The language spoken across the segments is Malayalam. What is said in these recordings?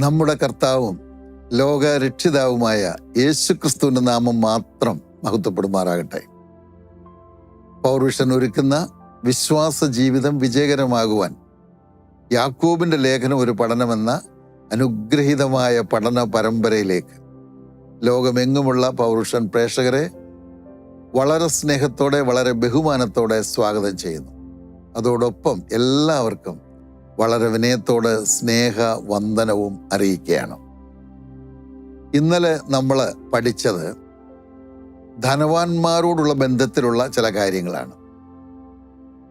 നമ്മുടെ കർത്താവും ലോകരക്ഷിതാവുമായ യേശുക്രിസ്തുവിൻ്റെ നാമം മാത്രം മഹത്വപ്പെടുമാറാകട്ടെ. പൗരുഷൻ ഒരുക്കുന്ന വിശ്വാസ ജീവിതം വിജയകരമാകുവാൻ യാക്കോബിൻ്റെ ലേഖനം ഒരു പഠനമെന്ന അനുഗ്രഹീതമായ പഠന പരമ്പരയിലേക്ക് ലോകമെങ്ങുമുള്ള പൗരുഷൻ പ്രേക്ഷകരെ വളരെ സ്നേഹത്തോടെ, വളരെ ബഹുമാനത്തോടെ സ്വാഗതം ചെയ്യുന്നു. അതോടൊപ്പം എല്ലാവർക്കും വളരെ വിനയത്തോടെ സ്നേഹവന്ദനവും അറിയിക്കുകയാണ്. ഇന്നലെ നമ്മൾ പഠിച്ചത് ധനവാന്മാരോടുള്ള ബന്ധത്തിലുള്ള ചില കാര്യങ്ങളാണ്.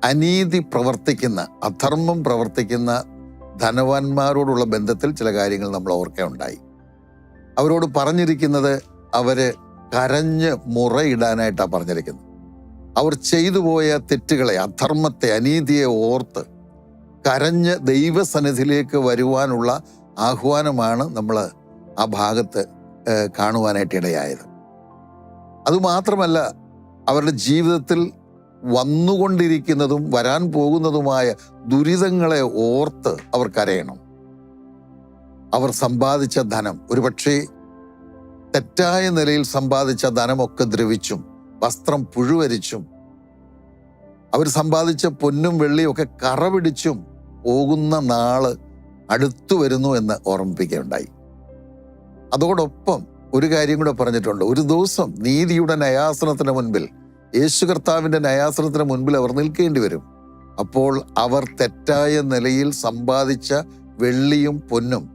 അനീതി പ്രവർത്തിക്കുന്ന, അധർമ്മം പ്രവർത്തിക്കുന്ന ധനവാന്മാരോടുള്ള ബന്ധത്തിൽ ചില കാര്യങ്ങൾ നമ്മൾ ഓർക്കുകയുണ്ടായി. അവരോട് പറഞ്ഞിരിക്കുന്നത് അവര് കരഞ്ഞ് മുറയിടാനായിട്ടാണ് പറഞ്ഞിരിക്കുന്നത്. അവർ ചെയ്തു പോയ തെറ്റുകളെ, അധർമ്മത്തെ, അനീതിയെ ഓർത്ത് കരഞ്ഞ് ദൈവസന്നിധിയിലേക്ക് വരുവാനുള്ള ആഹ്വാനമാണ് നമ്മൾ ആ ഭാഗത്ത് കാണുവാനായിട്ട് ഇടയായത്. അതുമാത്രമല്ല, അവരുടെ ജീവിതത്തിൽ വന്നുകൊണ്ടിരിക്കുന്നതും വരാൻ പോകുന്നതുമായ ദുരിതങ്ങളെ ഓർത്ത് അവർ കരയണം. അവർ സമ്പാദിച്ച ധനം, ഒരുപക്ഷെ തെറ്റായ നിലയിൽ സമ്പാദിച്ച ധനമൊക്കെ ദ്രവിച്ചും വസ്ത്രം പുഴുവരിച്ചും അവർ സമ്പാദിച്ച പൊന്നും വെള്ളിയും ഒക്കെ കറ പിടിച്ചും പോകുന്ന നാള് അടുത്തു വരുന്നു എന്ന് ഓർമ്മിപ്പിക്കുകയുണ്ടായി. അതോടൊപ്പം ഒരു കാര്യം കൂടെ പറഞ്ഞിട്ടുണ്ട്. ഒരു ദിവസം നീതിയുടെ ന്യായാസനത്തിന് മുൻപിൽ, യേശു കർത്താവിൻ്റെ ന്യായാസനത്തിന് മുൻപിൽ അവർ നിൽക്കേണ്ടി വരും. അപ്പോൾ അവർ തെറ്റായ നിലയിൽ സമ്പാദിച്ച വെള്ളിയും പൊന്നും,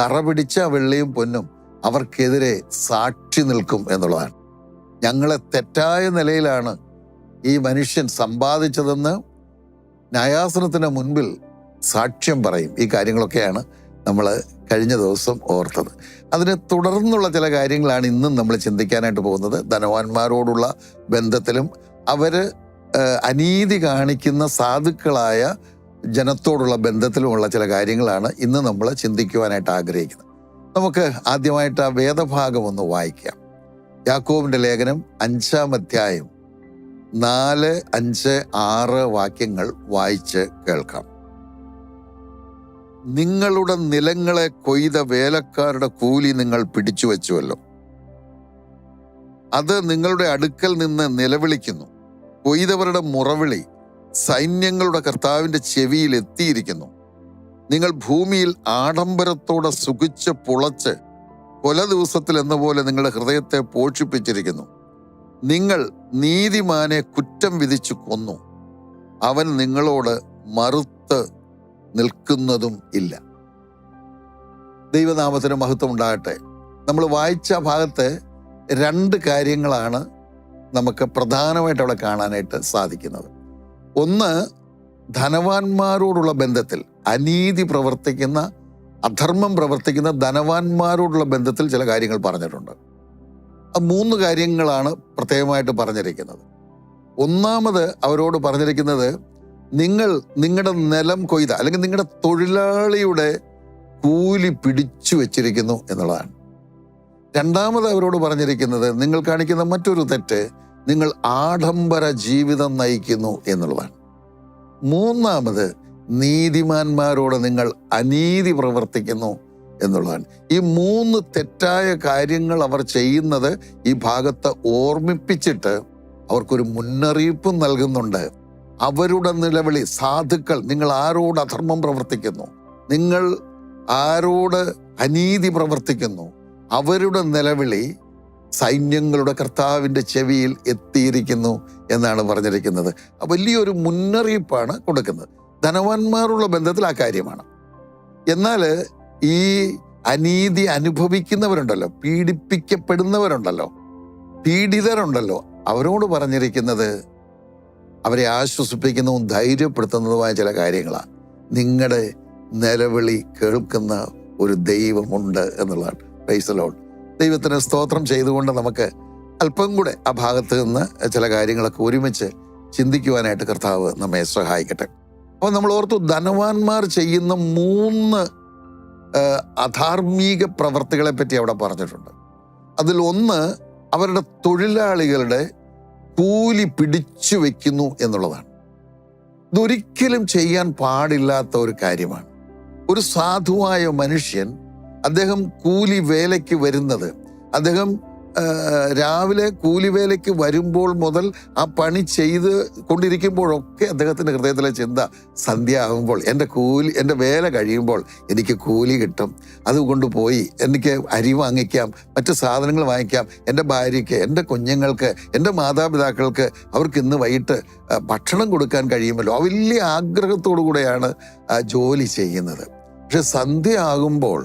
കറ പിടിച്ച വെള്ളിയും പൊന്നും അവർക്കെതിരെ സാക്ഷി നിൽക്കും എന്നുള്ളതാണ്. ഞങ്ങളെ തെറ്റായ നിലയിലാണ് ഈ മനുഷ്യൻ സമ്പാദിച്ചതെന്ന് ന്യായാസനത്തിന് മുൻപിൽ സാക്ഷ്യം പറയും. ഈ കാര്യങ്ങളൊക്കെയാണ് നമ്മൾ കഴിഞ്ഞ ദിവസം ഓർത്തത്. അതിനെ തുടർന്നുള്ള ചില കാര്യങ്ങളാണ് ഇന്നും നമ്മൾ ചിന്തിക്കാനായിട്ട് പോകുന്നത്. ധനവാന്മാരോടുള്ള ബന്ധത്തിലും അവര് അനീതി കാണിക്കുന്ന സാധുക്കളായ ജനത്തോടുള്ള ബന്ധത്തിലുമുള്ള ചില കാര്യങ്ങളാണ് ഇന്ന് നമ്മൾ ചിന്തിക്കുവാനായിട്ട് ആഗ്രഹിക്കുന്നത്. നമുക്ക് ആദ്യമായിട്ട് ആ വേദഭാഗം ഒന്ന് വായിക്കാം. യാക്കോബിൻ്റെ ലേഖനം 5-ാം അധ്യായം 4, 5, 6 വാക്യങ്ങൾ വായിച്ച് കേൾക്കാം. നിങ്ങളുടെ നിലങ്ങളെ കൊയ്ത വേലക്കാരുടെ കൂലി നിങ്ങൾ പിടിച്ചു വച്ചുവല്ലോ. അത് നിങ്ങളുടെ അടുക്കൽ നിന്ന് നിലവിളിക്കുന്നു. കൊയ്തവരുടെ മുറവിളി സൈന്യങ്ങളുടെ കർത്താവിൻ്റെ ചെവിയിൽ എത്തിയിരിക്കുന്നു. നിങ്ങൾ ഭൂമിയിൽ ആഡംബരത്തോടെ സുഖിച്ച് പുളച്ച് കൊല ദിവസത്തിൽ എന്ന പോലെ നിങ്ങളുടെ ഹൃദയത്തെ പോഷിപ്പിച്ചിരിക്കുന്നു. നിങ്ങൾ നീതിമാനെ കുറ്റം വിധിച്ചു കൊന്നു. അവൻ നിങ്ങളോട് മറുത്ത് നിൽക്കുന്നതും ഇല്ല. ദൈവനാമത്തിന് മഹത്വം ഉണ്ടാകട്ടെ. നമ്മൾ വായിച്ച ഭാഗത്ത് 2 കാര്യങ്ങളാണ് നമുക്ക് പ്രധാനമായിട്ട് അവിടെ കാണാനായിട്ട് സാധിക്കുന്നത്. ഒന്ന്, ധനവാന്മാരോടുള്ള ബന്ധത്തിൽ, അനീതി പ്രവർത്തിക്കുന്ന, അധർമ്മം പ്രവർത്തിക്കുന്ന ധനവാന്മാരോടുള്ള ബന്ധത്തിൽ ചില കാര്യങ്ങൾ പറഞ്ഞിട്ടുണ്ട്. 3 കാര്യങ്ങളാണ് പ്രത്യേകമായിട്ട് പറഞ്ഞിരിക്കുന്നത്. ഒന്നാമത് അവരോട് പറഞ്ഞിരിക്കുന്നത്, നിങ്ങൾ നിങ്ങളുടെ നിലം കൊയ്ത, അല്ലെങ്കിൽ നിങ്ങളുടെ തൊഴിലാളിയുടെ കൂലി പിടിച്ചു വെച്ചിരിക്കുന്നു എന്നുള്ളതാണ്. രണ്ടാമത് അവരോട് പറഞ്ഞിരിക്കുന്നത്, നിങ്ങൾ കാണിക്കുന്ന മറ്റൊരു തെറ്റ്, നിങ്ങൾ ആഡംബര ജീവിതം നയിക്കുന്നു എന്നുള്ളതാണ്. മൂന്നാമത്, നീതിമാന്മാരോട് നിങ്ങൾ അനീതി പ്രവർത്തിക്കുന്നു എന്നുള്ളതാണ്. ഈ 3 തെറ്റായ കാര്യങ്ങൾ അവർ ചെയ്യുന്നത് ഈ ഭാഗത്ത് ഓർമ്മിപ്പിച്ചിട്ട് അവർക്കൊരു മുന്നറിയിപ്പ് നൽകുന്നുണ്ട്. അവരുടെ നിലവിളി, സാധുക്കൾ, നിങ്ങൾ ആരോട് അധർമ്മം പ്രവർത്തിക്കുന്നു, നിങ്ങൾ ആരോട് അനീതി പ്രവർത്തിക്കുന്നു, അവരുടെ നിലവിളി സൈന്യങ്ങളുടെ കർത്താവിൻ്റെ ചെവിയിൽ എത്തിയിരിക്കുന്നു എന്നാണ് പറഞ്ഞിരിക്കുന്നത്. വലിയൊരു മുന്നറിയിപ്പാണ് കൊടുക്കുന്നത്. ധനവാന്മാരുള്ള ബന്ധത്തിൽ ആ കാര്യമാണ്. എന്നാൽ ഈ അനീതി അനുഭവിക്കുന്നവരുണ്ടല്ലോ, പീഡിപ്പിക്കപ്പെടുന്നവരുണ്ടല്ലോ, പീഡിതരുണ്ടല്ലോ, അവരോട് പറഞ്ഞിരിക്കുന്നത്, അവരെ ആശ്വസിപ്പിക്കുന്നതും ധൈര്യപ്പെടുത്തുന്നതുമായ ചില കാര്യങ്ങളാണ്. നിങ്ങളുടെ നിലവിളി കേൾക്കുന്ന ഒരു ദൈവമുണ്ട് എന്നുള്ളതാണ്. Praise the Lord. ദൈവത്തിന് സ്തോത്രം ചെയ്തുകൊണ്ട് നമുക്ക് അല്പം കൂടെ ആ ഭാഗത്ത് നിന്ന് ചില കാര്യങ്ങളൊക്കെ ഒരുമിച്ച് ചിന്തിക്കുവാനായിട്ട് കർത്താവ് നമ്മെ സഹായിക്കട്ടെ. അപ്പോൾ നമ്മൾ ഓർത്തു, ധനവാന്മാർ ചെയ്യുന്ന 3 അധാർമിക പ്രവർത്തികളെ പറ്റി അവിടെ പറഞ്ഞിട്ടുണ്ട്. അതിൽ ഒന്ന്, അവരുടെ തൊഴിലാളികളുടെ കൂലി പിടിച്ചു വെക്കുന്നു എന്നുള്ളതാണ്. ഇതൊരിക്കലും ചെയ്യാൻ പാടില്ലാത്ത ഒരു കാര്യമാണ്. ഒരു സാധുവായ മനുഷ്യൻ, അദ്ദേഹം കൂലി വേലയ്ക്ക് വരുന്നത്, അദ്ദേഹം രാവിലെ കൂലിവേലയ്ക്ക് വരുമ്പോൾ മുതൽ ആ പണി ചെയ്ത് കൊണ്ടിരിക്കുമ്പോഴൊക്കെ അദ്ദേഹത്തിൻ്റെ ഹൃദയത്തിലെ ചിന്ത, സന്ധ്യ ആകുമ്പോൾ എൻ്റെ വേല കഴിയുമ്പോൾ എനിക്ക് കൂലി കിട്ടും, അതുകൊണ്ട് പോയി എനിക്ക് അരി വാങ്ങിക്കാം, മറ്റ് സാധനങ്ങൾ വാങ്ങിക്കാം, എൻ്റെ ഭാര്യയ്ക്ക്, എൻ്റെ കുഞ്ഞുങ്ങൾക്ക്, എൻ്റെ മാതാപിതാക്കൾക്ക് അവർക്ക് ഇന്ന് വൈകിട്ട് ഭക്ഷണം കൊടുക്കാൻ കഴിയുമല്ലോ. ആ വലിയ ആഗ്രഹത്തോടു കൂടെയാണ് ജോലി ചെയ്യുന്നത്. പക്ഷെ സന്ധ്യ ആകുമ്പോൾ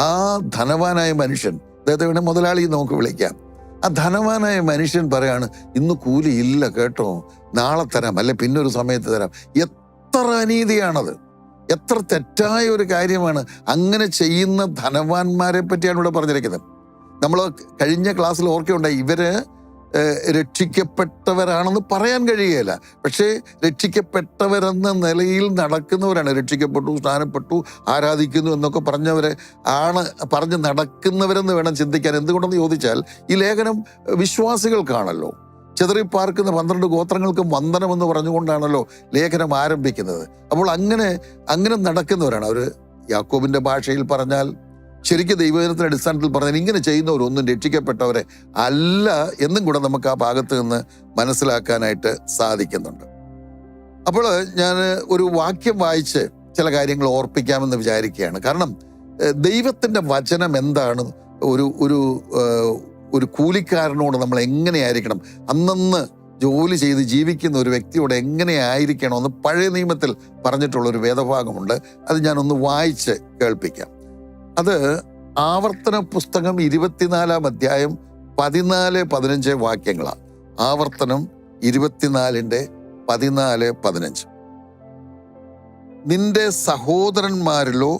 ആ ധനവാനായ മനുഷ്യൻ, അദ്ദേഹത്തെ വേണേൽ മുതലാളി നമുക്ക് വിളിക്കാം, ആ ധനവാനായ മനുഷ്യൻ പറയാണ്, ഇന്ന് കൂലി ഇല്ല കേട്ടോ, നാളെ തരാം, അല്ലെ പിന്നൊരു സമയത്ത് തരാം. എത്ര അനീതിയാണത്, എത്ര തെറ്റായ ഒരു കാര്യമാണ്. അങ്ങനെ ചെയ്യുന്ന ധനവാന്മാരെ പറ്റിയാണ് ഇവിടെ പറഞ്ഞിരിക്കുന്നത്. നമ്മൾ കഴിഞ്ഞ ക്ലാസ്സിൽ ഓർക്കുകയുണ്ടായി, ഇവര് രക്ഷിക്കപ്പെട്ടവരാണെന്ന് പറയാൻ കഴിയുകയില്ല, പക്ഷേ രക്ഷിക്കപ്പെട്ടവരെന്ന നിലയിൽ നടക്കുന്നവരാണ്. രക്ഷിക്കപ്പെട്ടു, സ്നാനപ്പെട്ടു, ആരാധിക്കുന്നു എന്നൊക്കെ പറഞ്ഞ് നടക്കുന്നവരെന്ന് വേണം ചിന്തിക്കാൻ. എന്തുകൊണ്ടെന്ന് ചോദിച്ചാൽ, ഈ ലേഖനം വിശ്വാസികൾക്കാണല്ലോ. ചിതറിപ്പാർക്കുന്ന 12 ഗോത്രങ്ങൾക്കും വന്ദനമെന്ന് പറഞ്ഞുകൊണ്ടാണല്ലോ ലേഖനം ആരംഭിക്കുന്നത്. അപ്പോൾ അങ്ങനെ നടക്കുന്നവരാണ് അവർ. യാക്കോബിന്റെ ഭാഷയിൽ പറഞ്ഞാൽ, ശരിക്കും ദൈവജനത്തിന്റെ അടിസ്ഥാനത്തിൽ പറഞ്ഞാൽ, ഇങ്ങനെ ചെയ്യുന്നവരൊന്നും രക്ഷിക്കപ്പെട്ടവരെ അല്ല എന്നും കൂടെ നമുക്ക് ആ ഭാഗത്ത് നിന്ന് മനസ്സിലാക്കാനായിട്ട് സാധിക്കുന്നുണ്ട്. അപ്പോൾ ഞാൻ ഒരു വാക്യം വായിച്ച് ചില കാര്യങ്ങൾ ഓർപ്പിക്കാമെന്ന് വിചാരിക്കുകയാണ്. കാരണം ദൈവത്തിൻ്റെ വചനം എന്താണ്, ഒരു കൂലിക്കാരനോട് നമ്മൾ എങ്ങനെയായിരിക്കണം, അന്നന്ന് ജോലി ചെയ്ത് ജീവിക്കുന്ന ഒരു വ്യക്തിയോട് എങ്ങനെയായിരിക്കണമെന്ന് പഴയ നിയമത്തിൽ പറഞ്ഞിട്ടുള്ളൊരു വേദഭാഗമുണ്ട്. അത് ഞാനൊന്ന് വായിച്ച് കേൾപ്പിക്കാം. അത് ആവർത്തന പുസ്തകം 24-ാം അധ്യായം 14-15 വാക്യങ്ങളാണ്. ആവർത്തനം 24-14-15. നിന്റെ സഹോദരന്മാരിലോ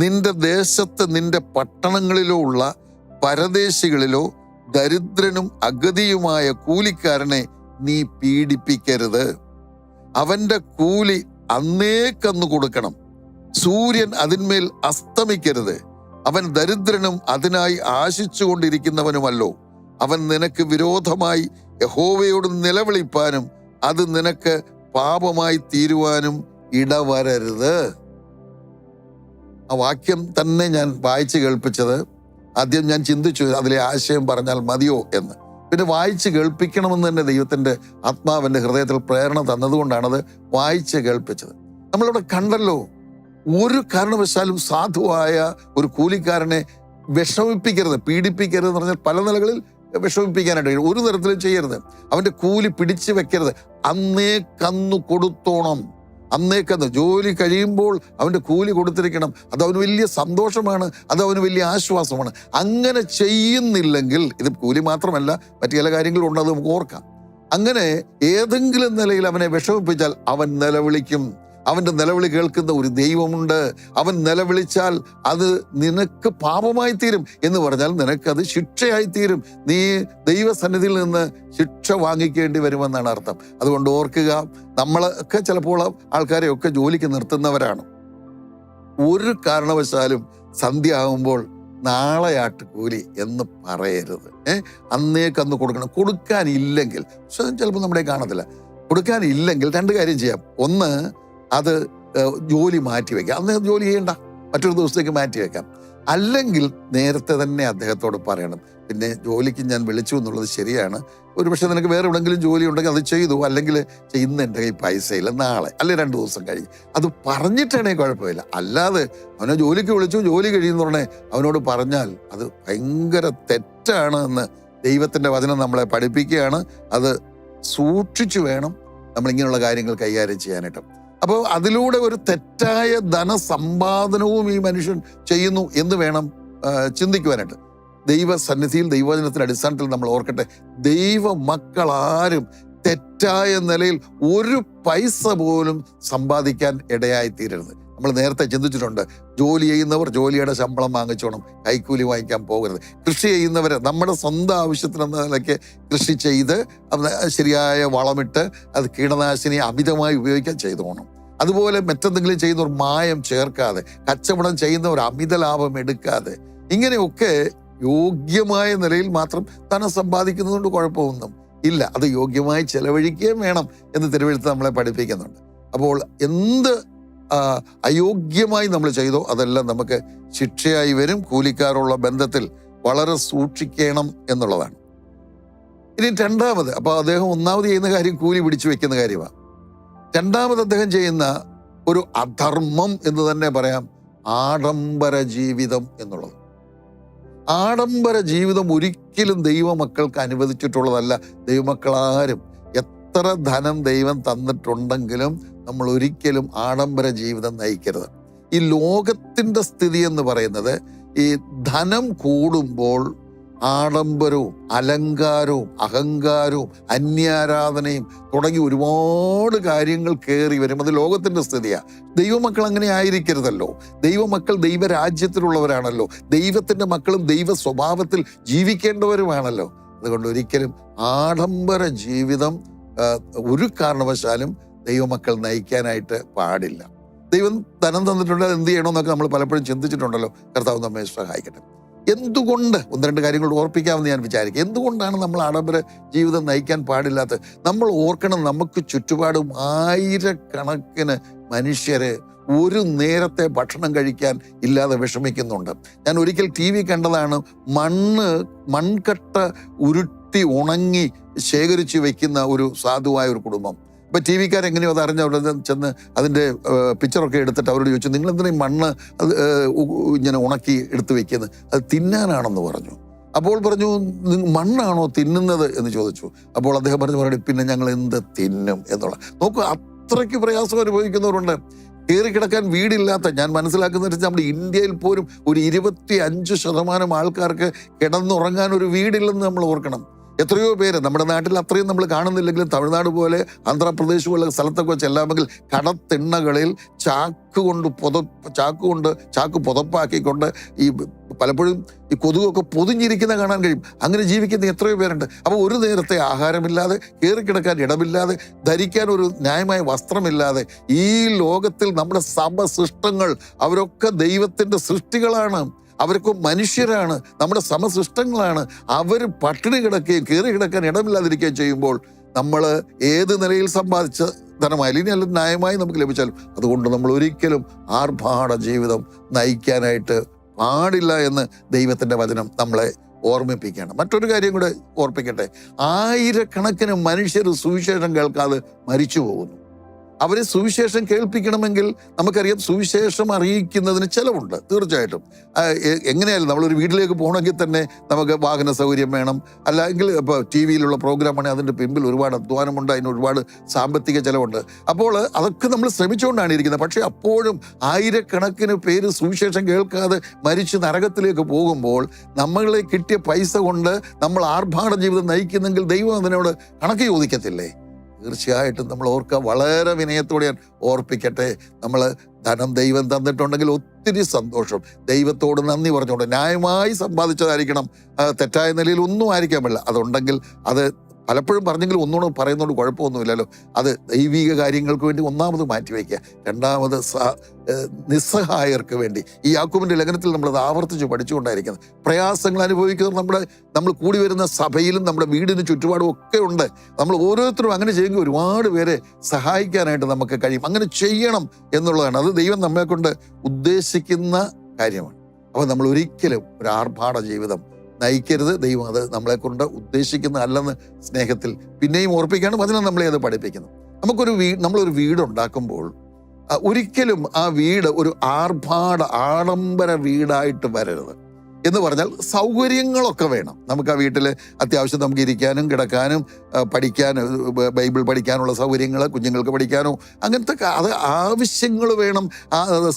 നിന്റെ ദേശത്ത് നിന്റെ പട്ടണങ്ങളിലോ ഉള്ള പരദേശികളിലോ ദരിദ്രനും അഗതിയുമായ കൂലിക്കാരനെ നീ പീഡിപ്പിക്കരുത്. അവന്റെ കൂലി അന്നേക്കന്ന് കൊടുക്കണം. സൂര്യൻ അതിന്മേൽ അസ്തമിക്കരുത്. അവൻ ദരിദ്രനും അതിനായി ആശിച്ചുകൊണ്ടിരിക്കുന്നവനുമല്ലോ. അവൻ നിനക്ക് വിരോധമായി യഹോവയോട് നിലവിളിപ്പാനും അത് നിനക്ക് പാപമായി തീരുവാനും ഇടവരരുത്. ആ വാക്യം തന്നെ ഞാൻ വായിച്ചു കേൾപ്പിച്ചത്. ആദ്യം ഞാൻ ചിന്തിച്ചു അതിലെ ആശയം പറഞ്ഞാൽ മതിയോ എന്ന്. പിന്നെ വായിച്ച് കേൾപ്പിക്കണമെന്ന് തന്നെ ദൈവത്തിൻ്റെ ആത്മാവിൻ്റെ ഹൃദയത്തിൽ പ്രേരണ തന്നതുകൊണ്ടാണത് വായിച്ച് കേൾപ്പിച്ചത്. നമ്മളിവിടെ കണ്ടല്ലോ, ഒരു കാരണവശാലും സാധുവായ ഒരു കൂലിക്കാരനെ വിഷമിപ്പിക്കരുത്, പീഡിപ്പിക്കരുത് എന്ന് പറഞ്ഞാൽ പല നിലകളിൽ വിഷമിപ്പിക്കാനായിട്ട് ഒരു തരത്തിലും ചെയ്യരുത്. അവൻ്റെ കൂലി പിടിച്ചു വെക്കരുത്. അന്നേക്കന്നു കൊടുത്തോണം. അന്നേക്കന്ന് ജോലി കഴിയുമ്പോൾ അവൻ്റെ കൂലി കൊടുത്തിരിക്കണം. അത് അവന് വലിയ സന്തോഷമാണ്, അത് അവന് വലിയ ആശ്വാസമാണ്. അങ്ങനെ ചെയ്യുന്നില്ലെങ്കിൽ, ഇത് കൂലി മാത്രമല്ല മറ്റു ചില കാര്യങ്ങളുണ്ട്, അത് നമുക്ക് ഓർക്കാം. അങ്ങനെ ഏതെങ്കിലും നിലയിൽ അവനെ വിഷമിപ്പിച്ചാൽ അവൻ നിലവിളിക്കും. അവൻ്റെ നിലവിളി കേൾക്കുന്ന ഒരു ദൈവമുണ്ട്. അവൻ നിലവിളിച്ചാൽ അത് നിനക്ക് പാപമായി തീരും എന്ന് പറഞ്ഞാൽ നിനക്കത് ശിക്ഷയായി തീരും. നീ ദൈവസന്നിധിയിൽ നിന്ന് ശിക്ഷ വാങ്ങിക്കേണ്ടി വരുമെന്നാണ് അർത്ഥം. അതുകൊണ്ട് ഓർക്കുക, നമ്മളൊക്കെ ചിലപ്പോൾ ആൾക്കാരെയൊക്കെ ജോലിക്ക് നിർത്തുന്നവരാണ്. ഒരു കാരണവശാലും സന്ധ്യ ആകുമ്പോൾ നാളെയാട്ട് കൂലി എന്ന് പറയരുത്. അന്നേക്കന്ന് കൊടുക്കണം. കൊടുക്കാനില്ലെങ്കിൽ, ചിലപ്പോൾ നമ്മുടെ കാണത്തില്ല, കൊടുക്കാനില്ലെങ്കിൽ 2 കാര്യം ചെയ്യാം. ഒന്ന്, അത് ജോലി മാറ്റിവെക്കാം. അന്ന് ജോലി ചെയ്യണ്ട, മറ്റൊരു ദിവസത്തേക്ക് മാറ്റിവെക്കാം. അല്ലെങ്കിൽ നേരത്തെ തന്നെ അദ്ദേഹത്തോട് പറയണം, പിന്നെ ജോലിക്ക് ഞാൻ വിളിച്ചു എന്നുള്ളത് ശരിയാണ്, ഒരുപക്ഷെ നിനക്ക് വേറെ എവിടെയെങ്കിലും ജോലി ഉണ്ടെങ്കിൽ അത് ചെയ്തു, അല്ലെങ്കിൽ ഇന്ന് എൻ്റെ കയ്യിൽ പൈസയില്ല, നാളെ അല്ലെ 2 ദിവസം കഴിഞ്ഞ്, അത് പറഞ്ഞിട്ടാണെങ്കിൽ കുഴപ്പമില്ല. അല്ലാതെ അവനെ ജോലിക്ക് വിളിച്ചു, ജോലി കഴിയുന്നുടനെ അവനോട് പറഞ്ഞാൽ അത് ഭയങ്കര തെറ്റാണ് എന്ന് ദൈവത്തിൻ്റെ വചനം നമ്മളെ പഠിപ്പിക്കുകയാണ്. അത് സൂക്ഷിച്ചു വേണം നമ്മളിങ്ങനെയുള്ള കാര്യങ്ങൾ കൈകാര്യം ചെയ്യാനായിട്ട്. അപ്പോൾ അതിലൂടെ ഒരു തെറ്റായ ധനസമ്പാദനവും ഈ മനുഷ്യൻ ചെയ്യുന്നു എന്ന് വേണം ചിന്തിക്കുവാനായിട്ട്. ദൈവസന്നിധിയിൽ ദൈവവചനത്തിന്റെ അടിസ്ഥാനത്തിൽ നമ്മൾ ഓർക്കട്ടെ, ദൈവ മക്കളാരും തെറ്റായ നിലയിൽ ഒരു പൈസ പോലും സമ്പാദിക്കാൻ ഇടയായി തീരരുത്. നമ്മൾ നേരത്തെ ചിന്തിച്ചിട്ടുണ്ട്, ജോലി ചെയ്യുന്നവർ ജോലിയുടെ ശമ്പളം വാങ്ങിച്ചോണം, കൈക്കൂലി വാങ്ങിക്കാൻ പോകരുത്. കൃഷി ചെയ്യുന്നവർ നമ്മുടെ സ്വന്തം ആവശ്യത്തിനെന്ന നിലയ്ക്ക് കൃഷി ചെയ്ത് ശരിയായ വളമിട്ട് അത് കീടനാശിനി അമിതമായി ഉപയോഗിക്കാൻ ചെയ്തോണം. അതുപോലെ മറ്റെന്തെങ്കിലും ചെയ്യുന്നവർ മായം ചേർക്കാതെ, കച്ചവടം ചെയ്യുന്നവർ അമിത ലാഭം എടുക്കാതെ, ഇങ്ങനെയൊക്കെ യോഗ്യമായ നിലയിൽ മാത്രം ധനം സമ്പാദിക്കുന്നതുകൊണ്ട് കുഴപ്പമൊന്നും ഇല്ല. അത് യോഗ്യമായി ചെലവഴിക്കുകയും വേണം എന്ന് തിരുവെഴുത്ത് നമ്മളെ പഠിപ്പിക്കുന്നുണ്ട്. അപ്പോൾ എന്ത് അയോഗ്യമായി നമ്മൾ ചെയ്തോ അതെല്ലാം നമുക്ക് ശിക്ഷയായി വരും. കൂലിക്കാരുള്ള ബന്ധത്തിൽ വളരെ സൂക്ഷിക്കണം എന്നുള്ളതാണ്. ഇനി രണ്ടാമത്, അപ്പോൾ അദ്ദേഹം ഒന്നാമത് ചെയ്യുന്ന കാര്യം കൂലി പിടിച്ചു വെക്കുന്ന കാര്യമാണ്. രണ്ടാമത് അദ്ദേഹം ചെയ്യുന്ന ഒരു അധർമ്മം എന്ന് തന്നെ പറയാം, ആഡംബര ജീവിതം എന്നുള്ളത്. ആഡംബര ജീവിതം ഒരിക്കലും ദൈവമക്കൾക്ക് അനുവദിച്ചിട്ടുള്ളതല്ല. ദൈവമക്കളാരും എത്ര ധനം ദൈവം തന്നിട്ടുണ്ടെങ്കിലും നമ്മൾ ഒരിക്കലും ആഡംബര ജീവിതം നയിക്കരുത്. ഈ ലോകത്തിൻ്റെ സ്ഥിതി എന്ന് പറയുന്നത്, ഈ ധനം കൂടുമ്പോൾ ആഡംബരവും അലങ്കാരവും അഹങ്കാരവും അന്യാരാധനയും തുടങ്ങി ഒരുപാട് കാര്യങ്ങൾ കയറി വരും. അത് ലോകത്തിൻ്റെ സ്ഥിതിയാണ്. ദൈവമക്കൾ അങ്ങനെ ആയിരിക്കരുതല്ലോ. ദൈവമക്കൾ ദൈവരാജ്യത്തിലുള്ളവരാണല്ലോ. ദൈവത്തിൻ്റെ മക്കളും ദൈവ സ്വഭാവത്തിൽ ജീവിക്കേണ്ടവരുമാണല്ലോ. അതുകൊണ്ട് ഒരിക്കലും ആഡംബര ജീവിതം ഒരു കാരണവശാലും ദൈവമക്കൾ നയിക്കാനായിട്ട് പാടില്ല. ദൈവം ധനം തന്നിട്ടുണ്ട്, എന്ത് ചെയ്യണമെന്നൊക്കെ നമ്മൾ പലപ്പോഴും ചിന്തിച്ചിട്ടുണ്ടല്ലോ. കർത്താവ് നമ്മെ സഹായിക്കട്ടെ. എന്തുകൊണ്ട്, ഒന്ന് രണ്ട് കാര്യങ്ങൾ ഓർപ്പിക്കാമെന്ന് ഞാൻ വിചാരിക്കും. എന്തുകൊണ്ടാണ് നമ്മൾ ആഡംബര ജീവിതം നയിക്കാൻ പാടില്ലാത്തത്? നമ്മൾ ഓർക്കണം, നമുക്ക് ചുറ്റുപാടും ആയിരക്കണക്കിന് മനുഷ്യര് ഒരു നേരത്തെ ഭക്ഷണം കഴിക്കാൻ ഇല്ലാതെ വിഷമിക്കുന്നുണ്ട്. ഞാൻ ഒരിക്കൽ TV കണ്ടതാണ്, മൺകട്ട ഉരുട്ടി ഉണങ്ങി ശേഖരിച്ച് വെക്കുന്ന ഒരു സാധുവായ ഒരു കുടുംബം. അപ്പം TV-ക്കാരെങ്ങനെയോ അത് അറിഞ്ഞ് അവിടെ ചെന്ന് അതിൻ്റെ പിക്ചറൊക്കെ എടുത്തിട്ട് അവരോട് ചോദിച്ചു, നിങ്ങൾ എന്തിനാ മണ്ണ് അത് ഇങ്ങനെ ഉണക്കി എടുത്ത് വെക്കുന്നത്? അത് തിന്നാനാണെന്ന് പറഞ്ഞു. അപ്പോൾ പറഞ്ഞു, മണ്ണാണോ തിന്നുന്നത് എന്ന് ചോദിച്ചു. അപ്പോൾ അദ്ദേഹം പറഞ്ഞു, പിന്നെ ഞങ്ങൾ എന്ത് തിന്നും എന്നുള്ള. നോക്കൂ, അത്രയ്ക്ക് പ്രയാസം അനുഭവിക്കുന്നവരുണ്ട്. കയറിക്കിടക്കാൻ വീടില്ലാത്ത, ഞാൻ മനസ്സിലാക്കുന്നത് നമ്മുടെ ഇന്ത്യയിൽ പോലും ഒരു 25% ആൾക്കാർക്ക് കിടന്നുറങ്ങാൻ ഒരു വീടില്ലെന്ന് നമ്മൾ ഓർക്കണം. എത്രയോ പേര് നമ്മുടെ നാട്ടിൽ അത്രയും നമ്മൾ കാണുന്നില്ലെങ്കിലും തമിഴ്നാട് പോലെ ആന്ധ്രാപ്രദേശ് പോലെ സ്ഥലത്തൊക്കെ ചെല്ലാമെങ്കിൽ കടത്തിണ്ണകളിൽ ചാക്ക് പുതപ്പാക്കിക്കൊണ്ട് ഈ പലപ്പോഴും ഈ കൊതുകൊക്കെ പൊതിഞ്ഞിരിക്കുന്ന കാണാൻ കഴിയും. അങ്ങനെ ജീവിക്കുന്ന എത്രയോ പേരുണ്ട്. അപ്പോൾ ഒരു നേരത്തെ ആഹാരമില്ലാതെ, കയറിക്കിടക്കാൻ ഇടമില്ലാതെ, ധരിക്കാൻ ഒരു ന്യായമായ വസ്ത്രമില്ലാതെ, ഈ ലോകത്തിൽ നമ്മുടെ സമസൃഷ്ടങ്ങൾ അവരൊക്കെ ദൈവത്തിൻ്റെ സൃഷ്ടികളാണ്. അവരൊക്കെ മനുഷ്യരാണ്, നമ്മുടെ സമസൃഷ്ടങ്ങളാണ്. അവർ പട്ടിണി കിടക്കുകയും കയറി കിടക്കാൻ ഇടമില്ലാതിരിക്കുകയും ചെയ്യുമ്പോൾ നമ്മൾ ഏത് നിലയിൽ സമ്പാദിച്ച ധനമായാലും ഇനി അല്ല ന്യായമായി നമുക്ക് ലഭിച്ചാലും അതുകൊണ്ട് നമ്മൾ ഒരിക്കലും ആർഭാട ജീവിതം നയിക്കാനായിട്ട് പാടില്ല എന്ന് ദൈവത്തിൻ്റെ വചനം നമ്മളെ ഓർമ്മിപ്പിക്കുകയാണ്. മറ്റൊരു കാര്യം കൂടെ ഓർപ്പിക്കട്ടെ, ആയിരക്കണക്കിന് മനുഷ്യർ സുവിശേഷം കേൾക്കാതെ മരിച്ചു പോകുന്നു. അവരെ സുവിശേഷം കേൾപ്പിക്കണമെങ്കിൽ നമുക്കറിയാം, സുവിശേഷം അറിയിക്കുന്നതിന് ചിലവുണ്ട് തീർച്ചയായിട്ടും. എങ്ങനെയായാലും നമ്മളൊരു വീട്ടിലേക്ക് പോകണമെങ്കിൽ തന്നെ നമുക്ക് വാഹന സൗകര്യം വേണം. അല്ലെങ്കിൽ ഇപ്പോൾ TV-യിലുള്ള പ്രോഗ്രാമാണെങ്കിൽ അതിൻ്റെ പിമ്പിൽ ഒരുപാട് അധ്വാനമുണ്ട്, അതിന് ഒരുപാട് സാമ്പത്തിക ചിലവുണ്ട്. അപ്പോൾ അതൊക്കെ നമ്മൾ ശ്രമിച്ചുകൊണ്ടാണ് ഇരിക്കുന്നത്. പക്ഷേ അപ്പോഴും ആയിരക്കണക്കിന് പേര് സുവിശേഷം കേൾക്കാതെ മരിച്ച് നരകത്തിലേക്ക് പോകുമ്പോൾ നമ്മളെ കിട്ടിയ പൈസ കൊണ്ട് നമ്മൾ ആർഭാട ജീവിതം നയിക്കുന്നെങ്കിൽ ദൈവം അതിനോട് കണക്ക് ചോദിക്കത്തില്ലേ? തീർച്ചയായിട്ടും നമ്മൾ ഓർക്കുക, വളരെ വിനയത്തോടെ ഞാൻ ഓർപ്പിക്കട്ടെ, നമ്മൾ ധനം ദൈവം തന്നിട്ടുണ്ടെങ്കിൽ ഒത്തിരി സന്തോഷം, ദൈവത്തോട് നന്ദി പറഞ്ഞുകൊണ്ട് ന്യായമായി സമ്പാദിച്ചതായിരിക്കണം. തെറ്റായ നിലയിൽ ഒന്നും ആയിരിക്കാൻ പാടില്ല. അതുണ്ടെങ്കിൽ അത് പലപ്പോഴും പറഞ്ഞെങ്കിൽ ഒന്നുകൂടെ പറയുന്നതുകൊണ്ട് കുഴപ്പമൊന്നുമില്ലല്ലോ. അത് ദൈവിക കാര്യങ്ങൾക്ക് വേണ്ടി ഒന്നാമത് മാറ്റിവെക്കുക. രണ്ടാമത് നിസ്സഹായർക്ക് വേണ്ടി. ഈ യാക്കോബിൻ്റെ ലേഖനത്തിൽ നമ്മളത് ആവർത്തിച്ച് പഠിച്ചുകൊണ്ടായിരിക്കുന്നത്. പ്രയാസങ്ങൾ അനുഭവിക്കുന്നത് നമ്മൾ കൂടി വരുന്ന സഭയിലും നമ്മുടെ വീടിന് ചുറ്റുപാടും ഒക്കെ ഉണ്ട്. നമ്മൾ ഓരോരുത്തരും അങ്ങനെ ചെയ്യുമ്പോൾ ഒരുപാട് പേരെ സഹായിക്കാനായിട്ട് നമുക്ക് കഴിയും. അങ്ങനെ ചെയ്യണം എന്നുള്ളതാണ്. അത് ദൈവം നമ്മെ കൊണ്ട് ഉദ്ദേശിക്കുന്ന കാര്യമാണ്. അപ്പോൾ നമ്മൾ ഒരിക്കലും ഒരു ആർഭാട ജീവിതം നയിക്കരുത്. ദൈവം അത് നമ്മളെ കൊണ്ട് ഉദ്ദേശിക്കുന്ന അല്ലെന്ന് സ്നേഹത്തിൽ പിന്നെയും ഓർപ്പിക്കുകയാണ്. വചനം നമ്മളെ അത് പഠിപ്പിക്കുന്നു. നമ്മളൊരു വീടുണ്ടാക്കുമ്പോൾ ഒരിക്കലും ആ വീട് ഒരു ആഡംബര വീടായിട്ട് വരരുത്. എന്ന് പറഞ്ഞാൽ സൗകര്യങ്ങളൊക്കെ വേണം. നമുക്ക് ആ വീട്ടിൽ അത്യാവശ്യം നമുക്ക് ഇരിക്കാനും കിടക്കാനും പഠിക്കാനും ബൈബിൾ പഠിക്കാനുള്ള സൗകര്യങ്ങൾ, കുഞ്ഞുങ്ങൾക്ക് പഠിക്കാനോ അങ്ങനത്തെ അത് ആവശ്യങ്ങൾ വേണം,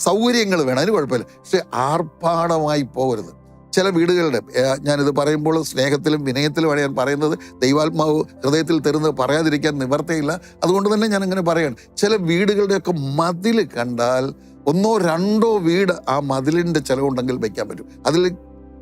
സൗകര്യങ്ങൾ വേണം, അതിന് കുഴപ്പമില്ല. പക്ഷെ ആർഭാടമായി പോകരുത്. ചില വീടുകളുടെ, ഞാനിത് പറയുമ്പോൾ സ്നേഹത്തിലും വിനയത്തിലുമാണ് ഞാൻ പറയുന്നത്. ദൈവാത്മാവ് ഹൃദയത്തിൽ തരുന്നത് പറയാതിരിക്കാൻ നിവർത്തിയില്ല. അതുകൊണ്ട് തന്നെ ഞാൻ അങ്ങനെ പറയാണ്. ചില വീടുകളുടെയൊക്കെ മതിൽ കണ്ടാൽ 1 or 2 വീട് ആ മതിലിൻ്റെ ചിലവുണ്ടെങ്കിൽ വയ്ക്കാൻ പറ്റും. അതിൽ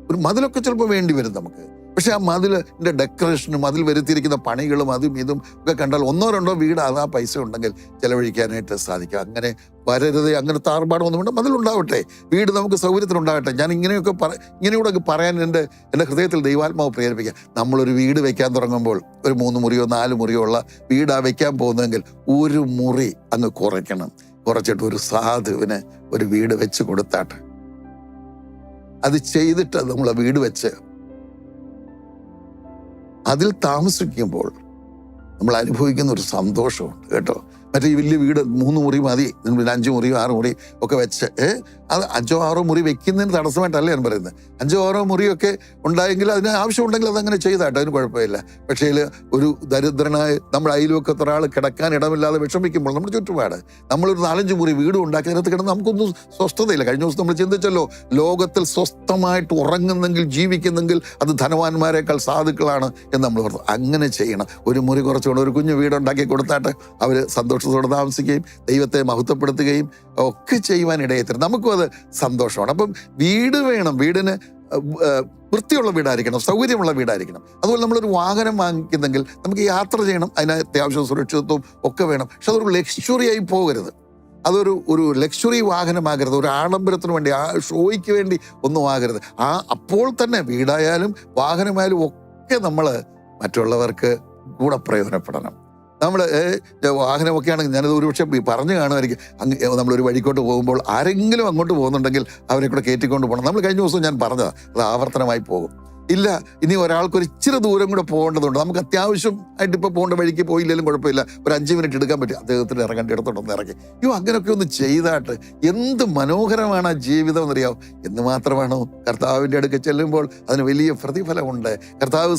ഒരു മതിലൊക്കെ ചിലപ്പോൾ വേണ്ടി വരും നമുക്ക്. പക്ഷെ ആ മതിലിൻ്റെ ഡെക്കറേഷനും അതിൽ വരുത്തിയിരിക്കുന്ന പണികളും അതും ഇതും ഒക്കെ കണ്ടാൽ 1 or 2 വീട് ആ പൈസ ഉണ്ടെങ്കിൽ ചിലവഴിക്കാനായിട്ട് സാധിക്കും. അങ്ങനെ വരരുത്. അങ്ങനത്തെ ആർഭാടമൊന്നുമുണ്ട്. മതിലുണ്ടാവട്ടെ, വീട് നമുക്ക് സൗകര്യത്തിലുണ്ടാകട്ടെ. ഞാൻ ഇങ്ങനെയൂടെ പറയാൻ എൻ്റെ ഹൃദയത്തിൽ ദൈവാത്മാവ് പ്രേരിപ്പിക്കുക. നമ്മളൊരു വീട് വയ്ക്കാൻ തുടങ്ങുമ്പോൾ ഒരു 3 മുറിയോ 4 മുറിയോ ഉള്ള വീടാണ് വയ്ക്കാൻ പോകുന്നതെങ്കിൽ ഒരു മുറി അങ്ങ് കുറയ്ക്കണം. കുറച്ചിട്ട് ഒരു സാധുവിന് ഒരു വീട് വെച്ച് കൊടുത്താട്ടെ. അത് ചെയ്തിട്ട് നമ്മൾ വീട് വെച്ച് അതിൽ താമസിക്കുമ്പോൾ നമ്മൾ അനുഭവിക്കുന്ന ഒരു സന്തോഷമുണ്ട് കേട്ടോ. മറ്റേ ഈ വലിയ വീട് 3 മുറി മതി, 5 മുറിയോ 6 മുറി ഒക്കെ വെച്ച് അത് 5 6 മുറി വെക്കുന്നതിന് തടസ്സമായിട്ടല്ല ഞാൻ പറയുന്നത്. 5 6 മുറിയൊക്കെ ഉണ്ടായെങ്കിൽ അതിന് ആവശ്യമുണ്ടെങ്കിൽ അതങ്ങനെ ചെയ്താട്ടോ, അതിന് കുഴപ്പമില്ല. പക്ഷേ ഒരു ദരിദ്രനായ നമ്മുടെ അയൽവക്കത്ത് ഒരാൾ കിടക്കാൻ ഇടമില്ലാതെ വിഷമിക്കുമ്പോൾ നമ്മുടെ ചുറ്റുപാട് നമ്മളൊരു 4-5 മുറി വീട് ഉണ്ടാക്കി അതിനകത്ത് കിടന്ന് നമുക്കൊന്നും സ്വസ്ഥതയില്ല. കഴിഞ്ഞ ദിവസം നമ്മൾ ചിന്തിച്ചല്ലോ, ലോകത്തിൽ സ്വസ്ഥമായിട്ട് ഉറങ്ങുന്നെങ്കിൽ ജീവിക്കുന്നെങ്കിൽ അത് ധനവാന്മാരെക്കാൾ സാധുക്കളാണ് എന്ന് നമ്മൾ പറഞ്ഞു. അങ്ങനെ ചെയ്യണം. ഒരു മുറി കുറച്ചുകൊണ്ട് ഒരു കുഞ്ഞു വീടുണ്ടാക്കി കൊടുത്താട്ടെ അവർ സന്തോഷത്തോടെ താമസിക്കുകയും ദൈവത്തെ മഹത്വപ്പെടുത്തുകയും ഒക്കെ ചെയ്യുവാൻ ഇടയെത്തരും. നമുക്കും അത് സന്തോഷമാണ്. അപ്പം വീട് വേണം. വീടിന് വൃത്തിയുള്ള വീടായിരിക്കണം, സൗകര്യമുള്ള വീടായിരിക്കണം. അതുപോലെ നമ്മളൊരു വാഹനം വാങ്ങിക്കുന്നെങ്കിൽ നമുക്ക് യാത്ര ചെയ്യണം, അതിന് അത്യാവശ്യം സുരക്ഷിതത്വം ഒക്കെ വേണം. പക്ഷെ അതൊരു ലക്ഷറി ആയി പോകരുത്. അതൊരു ലക്ഷറി വാഹനമാകരുത്. ഒരു ആഡംബരത്തിന് വേണ്ടി, ആ ഷോയ്ക്ക് വേണ്ടി ഒന്നും ആകരുത്. അപ്പോൾ തന്നെ വീടായാലും വാഹനമായാലും ഒക്കെ നമ്മൾ മറ്റുള്ളവർക്ക് കൂടെ പ്രയോജനപ്പെടണം. നമ്മൾ വാഹനമൊക്കെ ആണെങ്കിൽ ഞാനത് ഒരുപക്ഷെ പറഞ്ഞു കാണുമായിരിക്കും. നമ്മളൊരു വഴിക്കോട്ട് പോകുമ്പോൾ ആരെങ്കിലും അങ്ങോട്ട് പോകുന്നുണ്ടെങ്കിൽ അവരെ കൂടെ കയറ്റിക്കൊണ്ട് പോകണം. നമ്മൾ കഴിഞ്ഞ ദിവസം ഞാൻ പറഞ്ഞതാണ്, അത് ആവർത്തനമായി പോകും. ഇല്ല, ഇനി ഒരാൾക്കൊരു ഇച്ചിരി ദൂരം കൂടെ പോകേണ്ടതുണ്ട്, നമുക്ക് അത്യാവശ്യം ആയിട്ട് ഇപ്പോൾ പോകേണ്ട വഴിക്ക് പോയില്ലെങ്കിലും കുഴപ്പമില്ല, ഒരു 5 മിനിറ്റ് എടുക്കാൻ പറ്റും, അദ്ദേഹത്തിന് ഇറങ്ങേണ്ട ഇടത്തോട്ടൊന്ന് ഇറങ്ങി. അങ്ങനെയൊക്കെ ഒന്ന് ചെയ്താട്ട് എന്ത് മനോഹരമാണ് ആ ജീവിതം എന്നറിയാവും. എന്ന് മാത്രമാണോ, കർത്താവിൻ്റെ അടുക്ക് ചെല്ലുമ്പോൾ അതിന് വലിയ പ്രതിഫലമുണ്ട്. കർത്താവ്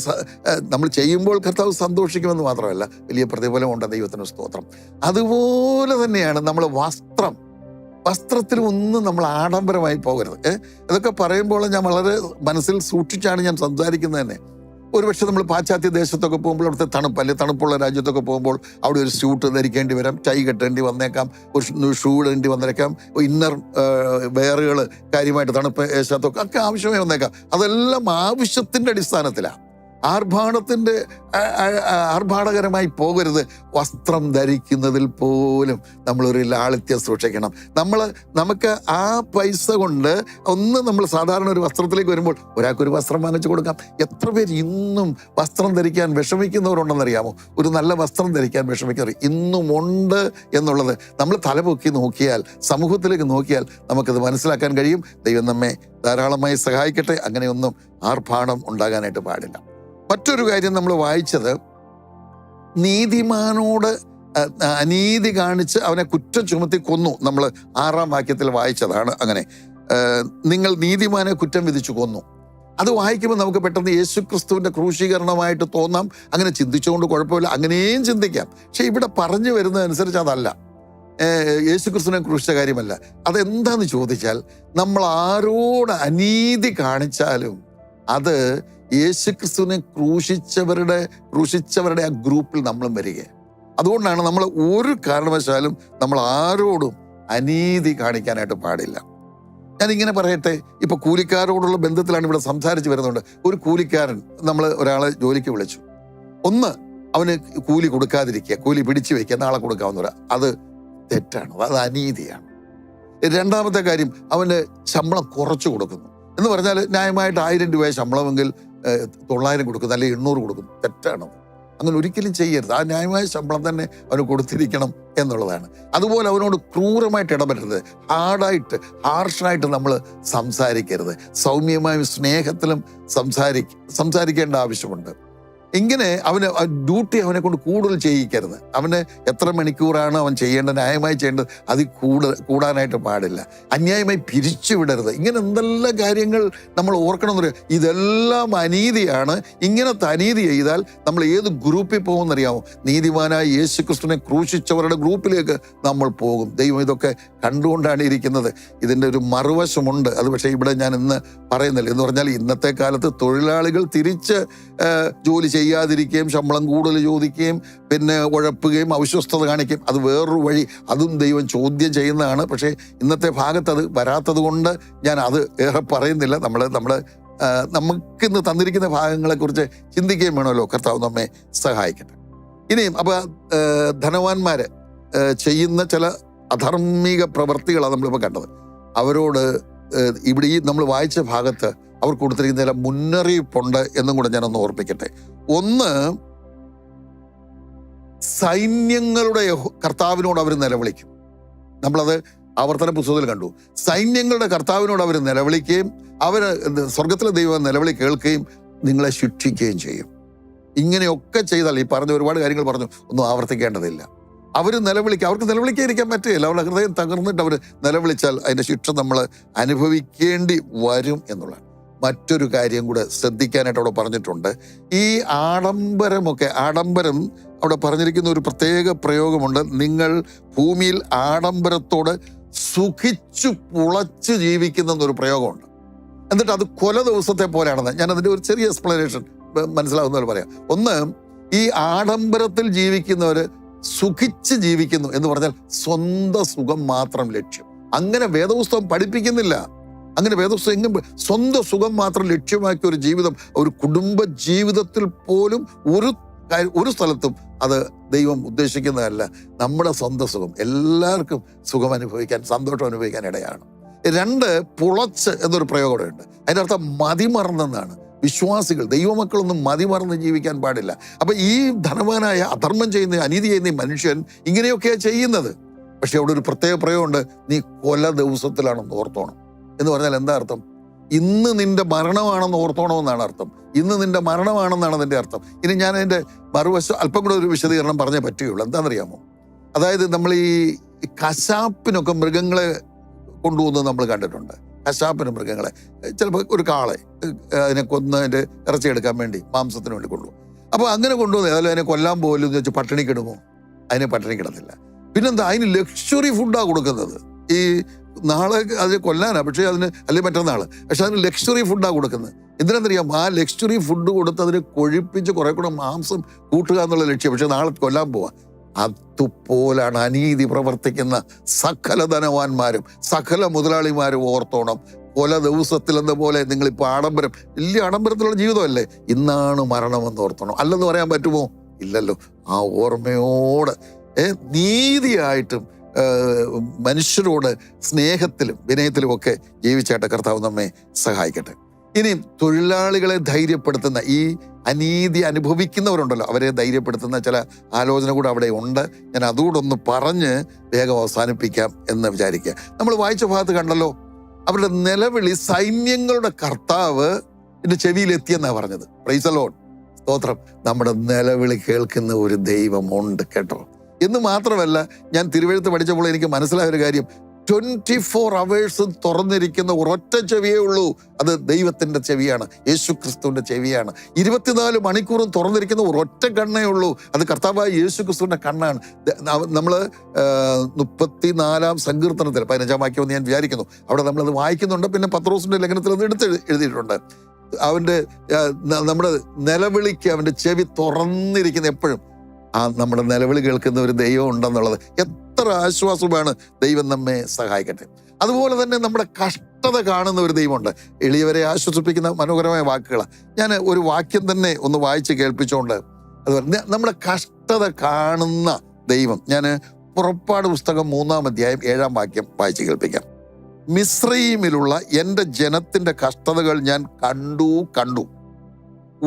നമ്മൾ ചെയ്യുമ്പോൾ കർത്താവ് സന്തോഷിക്കുമെന്ന് മാത്രമല്ല, വലിയ പ്രതിഫലമുണ്ട്. ദൈവത്തിന് സ്തോത്രം. അതുപോലെ തന്നെയാണ് നമ്മൾ വസ്ത്രത്തിൽ ഒന്നും നമ്മൾ ആഡംബരമായി പോകരുത്. ഇതൊക്കെ പറയുമ്പോൾ ഞാൻ വളരെ മനസ്സിൽ സൂക്ഷിച്ചാണ് ഞാൻ സംസാരിക്കുന്നത് തന്നെ. ഒരുപക്ഷെ നമ്മൾ പാശ്ചാത്യ ദേശത്തൊക്കെ പോകുമ്പോൾ അവിടുത്തെ തണുപ്പുള്ള രാജ്യത്തൊക്കെ പോകുമ്പോൾ അവിടെ ഒരു സ്യൂട്ട് ധരിക്കേണ്ടി വരാം, ടൈ കെട്ടേണ്ടി വന്നേക്കാം, ഒരു ഷൂ ഇടേണ്ടി വന്നേക്കാം, ഇന്നർ വെയറുകൾ കാര്യമായിട്ട് തണുപ്പ് ദേശത്തൊക്കെ ഒക്കെ ആവശ്യമേ വന്നേക്കാം. അതെല്ലാം ആവശ്യത്തിൻ്റെ അടിസ്ഥാനത്തിലാണ്. ആർഭാടകരമായി പോകരുത്. വസ്ത്രം ധരിക്കുന്നതിൽ പോലും നമ്മളൊരു ലാളിത്യം സൂക്ഷിക്കണം. നമുക്ക് ആ പൈസ കൊണ്ട് നമ്മൾ സാധാരണ ഒരു വസ്ത്രത്തിലേക്ക് വരുമ്പോൾ ഒരാൾക്കൊരു വസ്ത്രം വാങ്ങിച്ചു കൊടുക്കാം. എത്ര പേര് ഇന്നും വസ്ത്രം ധരിക്കാൻ വിഷമിക്കുന്നവരുണ്ടെന്നറിയാമോ? ഒരു നല്ല വസ്ത്രം ധരിക്കാൻ വിഷമിക്കുന്നവർ ഇന്നും ഉണ്ട് എന്നുള്ളത് നമ്മൾ തലപൊക്കി നോക്കിയാൽ, സമൂഹത്തിലേക്ക് നോക്കിയാൽ നമുക്കത് മനസ്സിലാക്കാൻ കഴിയും. ദൈവം നമ്മെ ധാരാളമായി സഹായിക്കട്ടെ. അങ്ങനെയൊന്നും ആർഭാടം ഉണ്ടാകാനായിട്ട് പാടില്ല. മറ്റൊരു കാര്യം നമ്മൾ വായിച്ചത്, നീതിമാനോട് അനീതി കാണിച്ച് അവനെ കുറ്റം ചുമത്തി കൊന്നു. നമ്മൾ 6-ാം വാക്യത്തിൽ വായിച്ചതാണ്. അങ്ങനെ നിങ്ങൾ നീതിമാനെ കുറ്റം വിധിച്ചു കൊന്നു. അത് വായിക്കുമ്പോൾ നമുക്ക് പെട്ടെന്ന് യേശുക്രിസ്തുവിൻ്റെ ക്രൂശീകരണമായിട്ട് തോന്നാം. അങ്ങനെ ചിന്തിച്ചുകൊണ്ട് കുഴപ്പമില്ല, അങ്ങനെയും ചിന്തിക്കാം. പക്ഷെ ഇവിടെ പറഞ്ഞു വരുന്നതനുസരിച്ച് അതല്ല. യേശുക്രിസ്തുവിനെ ക്രൂശിച്ച കാര്യമല്ല. അതെന്താന്ന് ചോദിച്ചാൽ, നമ്മൾ ആരോട് അനീതി കാണിച്ചാലും അത് യേശുക്രിസ്തുവിനെ ക്രൂശിച്ചവരുടെ ആ ഗ്രൂപ്പിൽ നമ്മളും വരിക. അതുകൊണ്ടാണ് നമ്മൾ ഒരു കാരണവശാലും നമ്മൾ ആരോടും അനീതി കാണിക്കാനായിട്ട് പാടില്ല. ഞാനിങ്ങനെ പറയട്ടെ, ഇപ്പൊ കൂലിക്കാരോടുള്ള ബന്ധത്തിലാണ് ഇവിടെ സംസാരിച്ച് വരുന്നുണ്ട്. ഒരു കൂലിക്കാരൻ, നമ്മൾ ഒരാളെ ജോലിക്ക് വിളിച്ചു, ഒന്ന് അവന് കൂലി കൊടുക്കാതിരിക്കുക, കൂലി പിടിച്ചു വയ്ക്കുക, നാളെ കൊടുക്കാവുന്ന, അത് തെറ്റാണ്, അത് അനീതിയാണ്. രണ്ടാമത്തെ കാര്യം, അവന് ശമ്പളം കുറച്ച് കൊടുക്കുന്നു എന്ന് പറഞ്ഞാൽ ന്യായമായിട്ട് 1000 രൂപ ശമ്പളമെങ്കിൽ 900 കൊടുക്കുന്നു, അല്ലെങ്കിൽ 800 കൊടുക്കുന്നു, തെറ്റാണ്. അങ്ങനെ ഒരിക്കലും ചെയ്യരുത്. ആ ന്യായമായ ശമ്പളം തന്നെ അവന് കൊടുത്തിരിക്കണം എന്നുള്ളതാണ്. അതുപോലെ അവനോട് ക്രൂരമായിട്ട് ഇടപെടരുത്, ഹാർഷായിട്ട് നമ്മൾ സംസാരിക്കരുത്. സൗമ്യമായും സ്നേഹത്തിലും സംസാരിക്കേണ്ട ആവശ്യമുണ്ട്. ഇങ്ങനെ ഡ്യൂട്ടി അവനെ കൊണ്ട് കൂടുതൽ ചെയ്യിക്കരുത്. അവന് എത്ര മണിക്കൂറാണ് അവൻ ചെയ്യേണ്ടത്, ന്യായമായി ചെയ്യേണ്ടത്, അതിൽ കൂടാനായിട്ട് പാടില്ല. അന്യായമായി പിരിച്ചുവിടരുത്. ഇങ്ങനെ എന്തെല്ലാം കാര്യങ്ങൾ നമ്മൾ ഓർക്കണമെന്ന് പറയാം. ഇതെല്ലാം അനീതിയാണ്. ഇങ്ങനത്തെ അനീതി ചെയ്താൽ നമ്മൾ ഏത് ഗ്രൂപ്പിൽ പോകുമെന്നറിയാമോ? നീതിമാനായ യേശുക്രിസ്തുവിനെ ക്രൂശിച്ചവരുടെ ഗ്രൂപ്പിലേക്ക് നമ്മൾ പോകും. ദൈവം ഇതൊക്കെ കണ്ടുകൊണ്ടാണ് ഇരിക്കുന്നത്. ഇതിൻ്റെ ഒരു മറുവശമുണ്ട്. അത് പക്ഷേ ഇവിടെ ഞാൻ ഇന്ന് പറയുന്നില്ല. എന്ന് പറഞ്ഞാൽ ഇന്നത്തെ കാലത്ത് തൊഴിലാളികൾ തിരിച്ച് ജോലി ചെയ്യാതിരിക്കുകയും ശമ്പളം കൂടുതൽ ചോദിക്കുകയും പിന്നെ ഉഴപ്പുകയും അവിശ്വസ്തത കാണിക്കുകയും, അത് വേറൊരു വഴി. അതും ദൈവം ചോദ്യം ചെയ്യുന്നതാണ്. പക്ഷേ ഇന്നത്തെ ഭാഗത്ത് അത് വരാത്തത് കൊണ്ട് ഞാൻ അത് ഏറെ പറയുന്നില്ല. നമുക്കിന്ന് തന്നിരിക്കുന്ന ഭാഗങ്ങളെക്കുറിച്ച് ചിന്തിക്കുകയും വേണമല്ലോ. കർത്താവ് നമ്മെ സഹായിക്കട്ടെ. ഇനിയും ധനവാന്മാര് ചെയ്യുന്ന ചില അധാർമിക പ്രവൃത്തികളാണ് നമ്മളിപ്പോൾ കണ്ടത്. അവരോട് ഇവിടെ ഈ നമ്മൾ വായിച്ച ഭാഗത്ത് അവർ കൊടുത്തിരിക്കുന്ന ചില മുന്നറിയിപ്പുണ്ട് എന്നും കൂടെ ഞാനൊന്ന് ഓർപ്പിക്കട്ടെ. ഒന്ന്, സൈന്യങ്ങളുടെ കർത്താവിനോട് അവർ നിലവിളിക്കും. നമ്മളത് ആവർത്തന പുസ്തകത്തിൽ കണ്ടു. സൈന്യങ്ങളുടെ കർത്താവിനോട് അവർ നിലവിളിക്കുകയും സ്വർഗത്തിലെ ദൈവം നിലവിളി കേൾക്കുകയും നിങ്ങളെ ശിക്ഷിക്കുകയും ചെയ്യും. ഇങ്ങനെയൊക്കെ ചെയ്താൽ, ഈ പറഞ്ഞ ഒരുപാട് കാര്യങ്ങൾ പറഞ്ഞു, ഒന്നും ആവർത്തിക്കേണ്ടതില്ല. അവർക്ക് നിലവിളിക്കാതിരിക്കാൻ പറ്റുകയില്ല. അവരുടെ ഹൃദയം തകർന്നിട്ട് അവർ നിലവിളിച്ചാൽ അതിൻ്റെ ശിക്ഷ നമ്മൾ അനുഭവിക്കേണ്ടി വരും എന്നുള്ളതാണ്. മറ്റൊരു കാര്യം കൂടെ ശ്രദ്ധിക്കാനായിട്ട് അവിടെ പറഞ്ഞിട്ടുണ്ട്. ഈ ആഡംബരം അവിടെ പറഞ്ഞിരിക്കുന്ന ഒരു പ്രത്യേക പ്രയോഗമുണ്ട്. നിങ്ങൾ ഭൂമിയിൽ ആഡംബരത്തോട് സുഖിച്ചു പുളച്ച് ജീവിക്കുന്നൊരു പ്രയോഗമുണ്ട്. എന്നിട്ട് അത് കൊല ദിവസത്തെ പോലെയാണെന്ന് ഞാൻ അതിൻ്റെ ഒരു ചെറിയ എക്സ്പ്ലനേഷൻ മനസ്സിലാവുന്ന പോലെ പറയാം. ഒന്ന്, ഈ ആഡംബരത്തിൽ ജീവിക്കുന്നവർ സുഖിച്ച് ജീവിക്കുന്നു എന്ന് പറഞ്ഞാൽ സ്വന്തം സുഖം മാത്രം ലക്ഷ്യം. അങ്ങനെ വേദപുസ്തകം പഠിപ്പിക്കുന്നില്ല. അങ്ങനെ വേദപുസ്തകം എങ്ങും സ്വന്തം സുഖം മാത്രം ലക്ഷ്യമാക്കിയ ഒരു ജീവിതം, ഒരു കുടുംബ ജീവിതത്തിൽ പോലും ഒരു സ്ഥലത്തും അത് ദൈവം ഉദ്ദേശിക്കുന്നതല്ല. നമ്മുടെ സ്വന്തം സുഖം, എല്ലാവർക്കും സുഖം അനുഭവിക്കാൻ, സന്തോഷം അനുഭവിക്കാൻ ഇടയാണ്. 2, പുളച്ച് എന്നൊരു പ്രയോഗം ഉണ്ട്. അതിൻ്റെ അർത്ഥം മതിമറന്നെന്നാണ്. വിശ്വാസികൾ, ദൈവമക്കളൊന്നും മതിമറന്ന് ജീവിക്കാൻ പാടില്ല. അപ്പൊ ഈ ധനവാനായ, അധർമ്മം ചെയ്യുന്ന, അനീതി ചെയ്യുന്ന മനുഷ്യൻ ഇങ്ങനെയൊക്കെയാണ് ചെയ്യുന്നത്. പക്ഷെ അവിടെ ഒരു പ്രത്യേക പ്രയോഗമുണ്ട്. നീ കൊല ദിവസത്തിലാണെന്ന് ഓർത്തോണം എന്ന് പറഞ്ഞാൽ എന്താ അർത്ഥം? ഇന്ന് നിന്റെ മരണമാണെന്ന് ഓർത്തോണമെന്നാണ് അർത്ഥം. ഇന്ന് നിന്റെ മരണമാണെന്നാണ് അതിൻ്റെ അർത്ഥം. ഇനി ഞാൻ അതിൻ്റെ മറുവശം അല്പം കൂടെ ഒരു വിശദീകരണം പറഞ്ഞേ പറ്റുകയുള്ളൂ. എന്താണെന്നറിയാമോ? അതായത് നമ്മൾ ഈ കശാപ്പിനൊക്കെ മൃഗങ്ങളെ കൊണ്ടുപോകുന്നത് നമ്മൾ കണ്ടിട്ടുണ്ട്. കശാപ്പിന് മൃഗങ്ങളെ, ചിലപ്പോൾ ഒരു കാളെ അതിനെ കൊന്ന് അതിൻ്റെ ഇറച്ചി എടുക്കാൻ വേണ്ടി, മാംസത്തിന് വേണ്ടി കൊണ്ടുപോകും. അപ്പോൾ അങ്ങനെ കൊണ്ടുപോകുന്നത്, അതിൽ അതിനെ കൊല്ലാൻ പോലും എന്ന് വെച്ച് പട്ടിണി കിടുമോ? അതിനെ പട്ടിണി കിടന്നില്ല. പിന്നെന്താ, അതിന് ലക്ഷറി ഫുഡാണ് കൊടുക്കുന്നത്. ഈ നാളെ അതിനെ കൊല്ലാനാണ്, പക്ഷേ അതിന് അല്ലെങ്കിൽ മറ്റന്നാൾ, പക്ഷെ അതിന് ലക്ഷറി ഫുഡാണ് കൊടുക്കുന്നത്. എന്തിനാണെന്നറിയാം? ആ ലക്ഷറി ഫുഡ് കൊടുത്ത് അതിനെ കൊഴിപ്പിച്ച് കുറെ കൂടെ മാംസം കൂട്ടുക എന്നുള്ള ലക്ഷ്യം. പക്ഷെ നാളെ കൊല്ലാൻ പോവാ. അതുപോലാണ് അനീതി പ്രവർത്തിക്കുന്ന സകല ധനവാന്മാരും സകല മുതലാളിമാരും ഓർത്തോണം. കൊല ദിവസത്തിൽ എന്ന പോലെ നിങ്ങളിപ്പോൾ ആഡംബരം, വലിയ ആഡംബരത്തിലുള്ള ജീവിതമല്ലേ, ഇന്നാണ് മരണമെന്ന് ഓർത്തോണം. അല്ലെന്ന് പറയാൻ പറ്റുമോ? ഇല്ലല്ലോ. ആ ഓർമ്മയോട് നീതിയായിട്ടും മനുഷ്യരോട് സ്നേഹത്തിലും വിനയത്തിലും ഒക്കെ ജീവിച്ചായിട്ട് കർത്താവ് നമ്മെ സഹായിക്കട്ടെ. ഇനി തൊഴിലാളികളെ ധൈര്യപ്പെടുത്തുന്ന, ഈ അനീതി അനുഭവിക്കുന്നവരുണ്ടല്ലോ, അവരെ ധൈര്യപ്പെടുത്തുന്ന ചില ആലോചന കൂടെ അവിടെ ഉണ്ട്. ഞാൻ അതുകൂടെ ഒന്ന് പറഞ്ഞ് വേഗം അവസാനിപ്പിക്കാം എന്ന് വിചാരിക്കുക. നമ്മൾ വായിച്ച ഭാഗത്ത് കണ്ടല്ലോ, അവരുടെ നിലവിളി സൈന്യങ്ങളുടെ കർത്താവ് എൻ്റെ ചെവിയിലെത്തിയെന്നാണ് പറഞ്ഞത്. പ്രൈസ് ദി ലോർഡ്, സ്തോത്രം. നമ്മുടെ നിലവിളി കേൾക്കുന്ന ഒരു ദൈവമുണ്ട് കേട്ടോ. എന്ന് മാത്രമല്ല, ഞാൻ തിരുവെഴുത്ത് പഠിച്ചപ്പോൾ എനിക്ക് മനസ്സിലായ ഒരു കാര്യം, 24 hours തുറന്നിരിക്കുന്ന ഒരൊറ്റ ചെവിയേ ഉള്ളൂ. അത് ദൈവത്തിൻ്റെ ചെവിയാണ്, യേശു ക്രിസ്തുവിൻ്റെ ചെവിയാണ്. 24 മണിക്കൂറും തുറന്നിരിക്കുന്ന ഒരൊറ്റ കണ്ണേ ഉള്ളൂ. അത് കർത്താവായ യേശു ക്രിസ്തുവിൻ്റെ കണ്ണാണ്. നമ്മൾ 34 സങ്കീർത്തനത്തിൽ 15 വാക്യം ഞാൻ വിചാരിക്കുന്നു, അവിടെ നമ്മളത് വായിക്കുന്നുണ്ട്. പിന്നെ പത്രോസിന്റെ ലേഖനത്തിൽ അത് എഴുതിയിട്ടുണ്ട്. അവൻ്റെ നമ്മുടെ നിലവിളിക്ക് അവൻ്റെ ചെവി തുറന്നിരിക്കുന്ന എപ്പോഴും നമ്മുടെ നിലവിളി കേൾക്കുന്ന ഒരു ദൈവം ഉണ്ടെന്നുള്ളത് എത്ര ആശ്വാസമാണ്. ദൈവം നമ്മെ സഹായിക്കട്ടെ. അതുപോലെ തന്നെ നമ്മുടെ കഷ്ടത കാണുന്ന ഒരു ദൈവമുണ്ട്. എളിയവരെ ആശ്വസിപ്പിക്കുന്ന മനോഹരമായ വാക്കുകളാണ്. ഞാൻ ഒരു വാക്യം തന്നെ ഒന്ന് വായിച്ച് കേൾപ്പിച്ചുകൊണ്ട് അതുപോലെ നമ്മുടെ കഷ്ടത കാണുന്ന ദൈവം, ഞാൻ പുറപ്പാട് പുസ്തകം 3-ാം അധ്യായം 7-ാം വാക്യം വായിച്ച് കേൾപ്പിക്കാം. മിസ്രയീമിലുള്ള എൻ്റെ ജനത്തിൻ്റെ കഷ്ടതകൾ ഞാൻ കണ്ടു.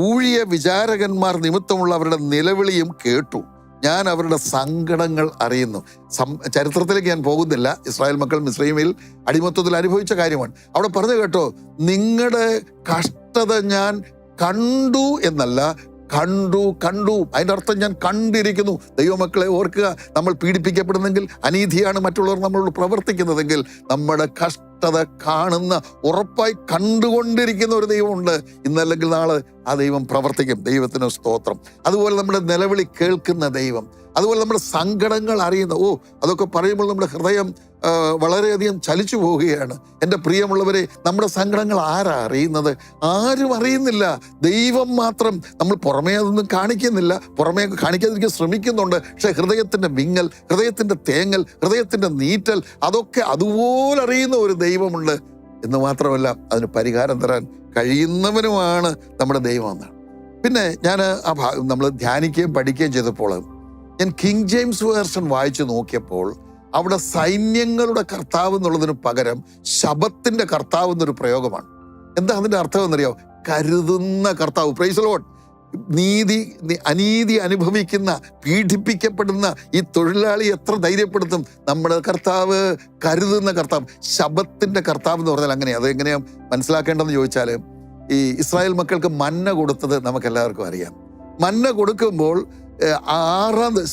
ഊഴിയ വിചാരകന്മാർ നിമിത്തമുള്ള അവരുടെ നിലവിളിയും കേട്ടു. ഞാൻ അവരുടെ സങ്കടങ്ങൾ അറിയുന്നു. ചരിത്രത്തിലേക്ക് ഞാൻ പോകുന്നില്ല. ഇസ്രായേൽ മക്കൾ മിസ്രയീമിൽ അടിമത്തത്തിൽ അനുഭവിച്ച കാര്യമാണ്. അവിടെ പറഞ്ഞു കേട്ടോ, നിങ്ങളുടെ കഷ്ടത ഞാൻ കണ്ടു എന്നല്ല, കണ്ടു. അതിൻ്റെ അർത്ഥം ഞാൻ കണ്ടിരിക്കുന്നു. ദൈവമക്കളെ ഓർക്കുക, നമ്മൾ പീഡിപ്പിക്കപ്പെടുന്നെങ്കിൽ, അനീതിയാണ് മറ്റുള്ളവർ നമ്മളോട് പ്രവർത്തിക്കുന്നതെങ്കിൽ, നമ്മുടെ കഷ്ടത കാണുന്ന, ഉറപ്പായി കണ്ടുകൊണ്ടിരിക്കുന്ന ഒരു ദൈവമുണ്ട്. ഇന്നല്ലെങ്കിൽ നാളെ ആ ദൈവം പ്രവർത്തിക്കും. ദൈവത്തിന് സ്തോത്രം. അതുപോലെ നമ്മുടെ നിലവിളി കേൾക്കുന്ന ദൈവം, അതുപോലെ നമ്മുടെ സങ്കടങ്ങൾ അറിയുന്ന, അതൊക്കെ പറയുമ്പോൾ നമ്മുടെ ഹൃദയം വളരെയധികം ചലിച്ചു പോവുകയാണ്. എൻ്റെ പ്രിയമുള്ളവരെ, നമ്മുടെ സങ്കടങ്ങൾ ആരാ അറിയുന്നത്? ആരും അറിയുന്നില്ല. ദൈവം മാത്രം. നമ്മൾ പുറമേ അതൊന്നും കാണിക്കുന്നില്ല, പുറമേ കാണിക്കാതിരിക്കാൻ ശ്രമിക്കുന്നുണ്ട്. പക്ഷെ ഹൃദയത്തിൻ്റെ വിങ്ങൽ, ഹൃദയത്തിൻ്റെ തേങ്ങൽ, ഹൃദയത്തിൻ്റെ നീറ്റൽ, അതൊക്കെ അതുപോലെ അറിയുന്ന ഒരു ദൈവമുണ്ട്. എന്ന് മാത്രമല്ല, അതിന് പരിഹാരം തരാൻ കഴിയുന്നവനുമാണ് നമ്മുടെ ദൈവം എന്നാണ്. പിന്നെ ഞാൻ നമ്മൾ ധ്യാനിക്കുകയും പഠിക്കുകയും ചെയ്തപ്പോൾ ഞാൻ കിങ് ജെയിംസ് വേർഷൻ വായിച്ചു നോക്കിയപ്പോൾ അവിടെ സൈന്യങ്ങളുടെ കർത്താവ് എന്നുള്ളതിന് പകരം ശബത്തിന്റെ കർത്താവ് എന്നൊരു പ്രയോഗമാണ്. എന്താ അതിന്റെ അർത്ഥം എന്നറിയോ? കരുതുന്ന കർത്താവ്. Praise the Lord. അനീതി അനുഭവിക്കുന്ന, പീഡിപ്പിക്കപ്പെടുന്ന ഈ തൊഴിലാളി എത്ര ധൈര്യപ്പെടുത്തും? നമ്മുടെ കർത്താവ് കരുതുന്ന കർത്താവ്, ശബത്തിന്റെ കർത്താവ് എന്ന് പറഞ്ഞാൽ അങ്ങനെ. അത് എങ്ങനെയാ മനസ്സിലാക്കേണ്ടതെന്ന് ചോദിച്ചാൽ, ഈ ഇസ്രായേൽ മക്കൾക്ക് മന്ന കൊടുത്തത് നമുക്കെല്ലാവർക്കും അറിയാം. മന്ന കൊടുക്കുമ്പോൾ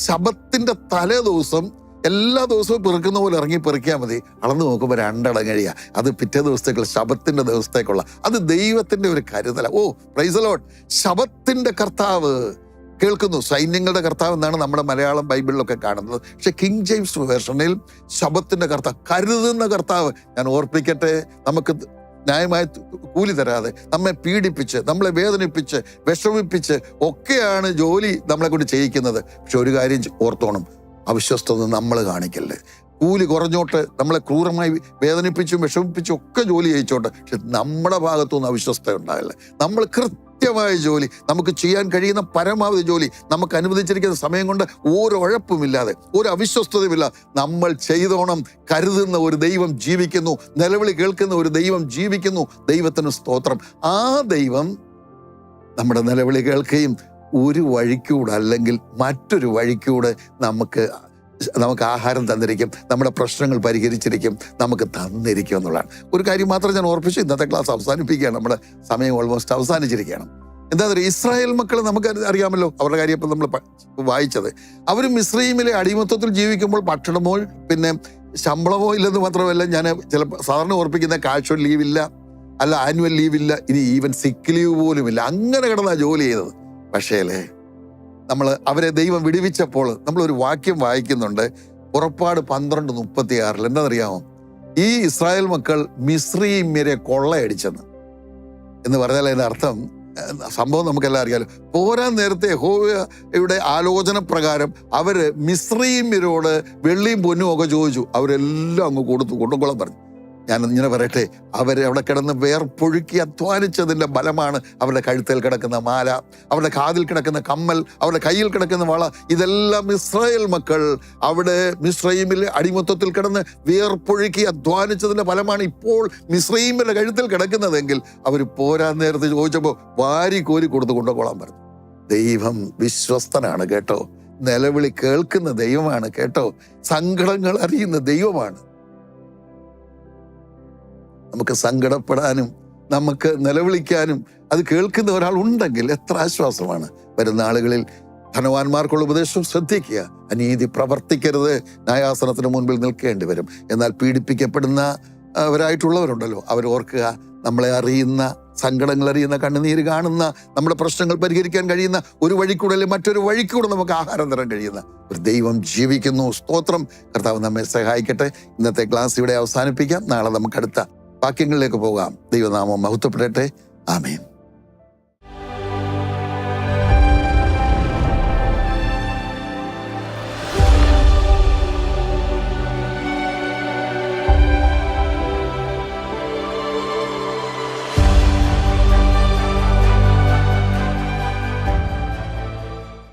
ശബത്തിന്റെ തലേ ദിവസം എല്ലാ ദിവസവും പെറുക്കുന്ന പോലെ ഇറങ്ങി പെറുക്കിയാൽ മതി. അളന്ന് നോക്കുമ്പോൾ 2 അടങ്ങഴിയ. അത് പിറ്റേ ദിവസത്തേക്കുള്ള, ശബത്തിന്റെ ദിവസത്തേക്കുള്ള. അത് ദൈവത്തിന്റെ ഒരു കരുതല. ഓ പ്രൈസ് ദി ലോർഡ്. ശബത്തിന്റെ കർത്താവ് കേൾക്കുന്നു. സൈന്യങ്ങളുടെ കർത്താവ് എന്നാണ് നമ്മുടെ മലയാളം ബൈബിളിലൊക്കെ കാണുന്നത്. പക്ഷെ കിങ് ജെയിംസ് വേർഷനിൽ ശബത്തിന്റെ കർത്താവ്, കരുതുന്ന കർത്താവ്. ഞാൻ ഓർപ്പിക്കട്ടെ, നമുക്ക് ന്യായമായ കൂലി തരാതെ നമ്മെ പീഡിപ്പിച്ച്, നമ്മളെ വേദനിപ്പിച്ച്, വിഷമിപ്പിച്ച് ഒക്കെയാണ് ജോലി നമ്മളെ കൊണ്ട് ചെയ്യിക്കുന്നത്. പക്ഷെ ഒരു കാര്യം ഓർത്തോണം, അവിശ്വസ്തത നമ്മൾ കാണിക്കല്ലേ. കൂലി കുറഞ്ഞോട്ട്, നമ്മളെ ക്രൂരമായി വേദനിപ്പിച്ചും വിഷമിപ്പിച്ചും ഒക്കെ ജോലി ചെയ്യിച്ചോട്ടെ, പക്ഷെ നമ്മുടെ ഭാഗത്തുനിന്ന് അവിശ്വസ്ത ഉണ്ടാകില്ല. നമ്മൾ കൃത്യമായ ജോലി, നമുക്ക് ചെയ്യാൻ കഴിയുന്ന പരമാവധി ജോലി, നമുക്ക് അനുവദിച്ചിരിക്കുന്ന സമയം കൊണ്ട് ഒരു ഉഴപ്പുമില്ലാതെ, ഒരു അവിശ്വസ്തതയുമില്ല നമ്മൾ ചെയ്തോണം. കരുതുന്ന ഒരു ദൈവം ജീവിക്കുന്നു, നിലവിളി കേൾക്കുന്ന ഒരു ദൈവം ജീവിക്കുന്നു. ദൈവത്തിന് സ്തോത്രം. ആ ദൈവം നമ്മുടെ നിലവിളി കേൾക്കുകയും ഒരു വഴിക്കൂടെ അല്ലെങ്കിൽ മറ്റൊരു വഴിക്കൂടെ നമുക്ക് ആഹാരം തന്നിരിക്കും, നമ്മുടെ പ്രശ്നങ്ങൾ പരിഹരിച്ചിരിക്കും, നമുക്ക് തന്നിരിക്കും എന്നുള്ളതാണ്. ഒരു കാര്യം മാത്രം ഞാൻ ഓർപ്പിച്ചു, ഇന്നത്തെ ക്ലാസ് അവസാനിപ്പിക്കുകയാണ്. നമ്മുടെ സമയം ഓൾമോസ്റ്റ് അവസാനിച്ചിരിക്കുകയാണ്. എന്താ പറയുക, ഇസ്രായേൽ മക്കൾ നമുക്ക് അറിയാമല്ലോ, അവരുടെ കാര്യം ഇപ്പം നമ്മൾ വായിച്ചത്. അവർ മിസ്രയീമിലെ അടിമത്തത്തിൽ ജീവിക്കുമ്പോൾ ഭക്ഷണമോ പിന്നെ ശമ്പളമോ ഇല്ലെന്ന് മാത്രമല്ല, ഞാൻ സാധാരണ ഓർപ്പിക്കുന്ന കാഷ്വൽ ലീവില്ല, അല്ല ആനുവൽ ലീവില്ല, ഇനി ഈവൻ സിക്ക് ലീവ് പോലും ഇല്ല. അങ്ങനെ കിടന്നാ ജോലി ചെയ്തത്. പക്ഷേ അവരെ ദൈവം വിടുവിച്ചപ്പോൾ നമ്മളൊരു വാക്യം വായിക്കുന്നുണ്ട്, പുറപ്പാട് 12:36. എന്താണെന്നറിയാമോ? ഈ ഇസ്രായേൽ മക്കൾ മിസ്രയീമ്യരെ കൊള്ളയടിച്ചെന്ന് എന്ന് പറഞ്ഞാൽ അതിന്റെ അർത്ഥം, സംഭവം നമുക്കെല്ലാം അറിയാലോ. പോരാൻ നേരത്തെ യഹോവയുടെ ആലോചന പ്രകാരം അവര് മിസ്രയീമ്യരോട് വെള്ളിയും പൊന്നും ഒക്കെ ചോദിച്ചു. അവരെല്ലാം അങ്ങ് കൊണ്ടുകൊള്ളാൻ പറഞ്ഞു. ഞാൻ ഇങ്ങനെ പറയട്ടെ, അവരവിടെ കിടന്ന് വേർപ്പൊഴുക്കി അധ്വാനിച്ചതിൻ്റെ ഫലമാണ് അവരുടെ കഴുത്തിൽ കിടക്കുന്ന മാല, അവരുടെ കാതിൽ കിടക്കുന്ന കമ്മൽ, അവരുടെ കയ്യിൽ കിടക്കുന്ന വള. ഇതെല്ലാം ഇസ്രായേൽ മക്കൾ അവിടെ മിസ്രയീമിൽ അടിമത്തത്തിൽ കിടന്ന് വേർപ്പൊഴുക്കി അധ്വാനിച്ചതിൻ്റെ ഫലമാണ് ഇപ്പോൾ മിസ്രയീമിൻ്റെ കഴുത്തിൽ കിടക്കുന്നതെങ്കിൽ അവർ പോരാൻ നേരത്തെ ചോദിച്ചപ്പോൾ വാരി കോരി കൊടുത്ത് കൊണ്ടുകൊള്ളാൻ പറഞ്ഞു. ദൈവം വിശ്വസ്തനാണ് കേട്ടോ. നിലവിളി കേൾക്കുന്ന ദൈവമാണ് കേട്ടോ. സങ്കടങ്ങൾ അറിയുന്ന ദൈവമാണ്. നമുക്ക് സങ്കടപ്പെടാനും നമുക്ക് നിലവിളിക്കാനും അത് കേൾക്കുന്ന ഒരാൾ ഉണ്ടെങ്കിൽ എത്ര ആശ്വാസമാണ്. വരുന്ന ആളുകളിൽ ധനവാന്മാർക്കുള്ള ഉപദേശം ശ്രദ്ധിക്കുക. അനീതി പ്രവർത്തിക്കരുത്, ന്യായാസനത്തിന് മുൻപിൽ നിൽക്കേണ്ടി വരും. എന്നാൽ പീഡിപ്പിക്കപ്പെടുന്നവരായിട്ടുള്ളവരുണ്ടല്ലോ, അവരോർക്കുക, നമ്മളെ അറിയുന്ന, സങ്കടങ്ങൾ അറിയുന്ന, കണ്ണുനീര് കാണുന്ന, നമ്മുടെ പ്രശ്നങ്ങൾ പരിഹരിക്കാൻ കഴിയുന്ന ഒരു വഴിക്കൂടെ അല്ലെങ്കിൽ മറ്റൊരു വഴിക്കൂടെ നമുക്ക് ആഹാരം തരാൻ കഴിയുന്ന ഒരു ദൈവം ജീവിക്കുന്നു. സ്തോത്രം. കർത്താവ് നമ്മെ സഹായിക്കട്ടെ. ഇന്നത്തെ ക്ലാസ് ഇവിടെ അവസാനിപ്പിക്കാം. നാളെ നമുക്ക് അടുത്ത വാക്യങ്ങളിലേക്ക് പോകാം. ദൈവനാമം മഹത്വപ്പെടട്ടെ. ആമേൻ.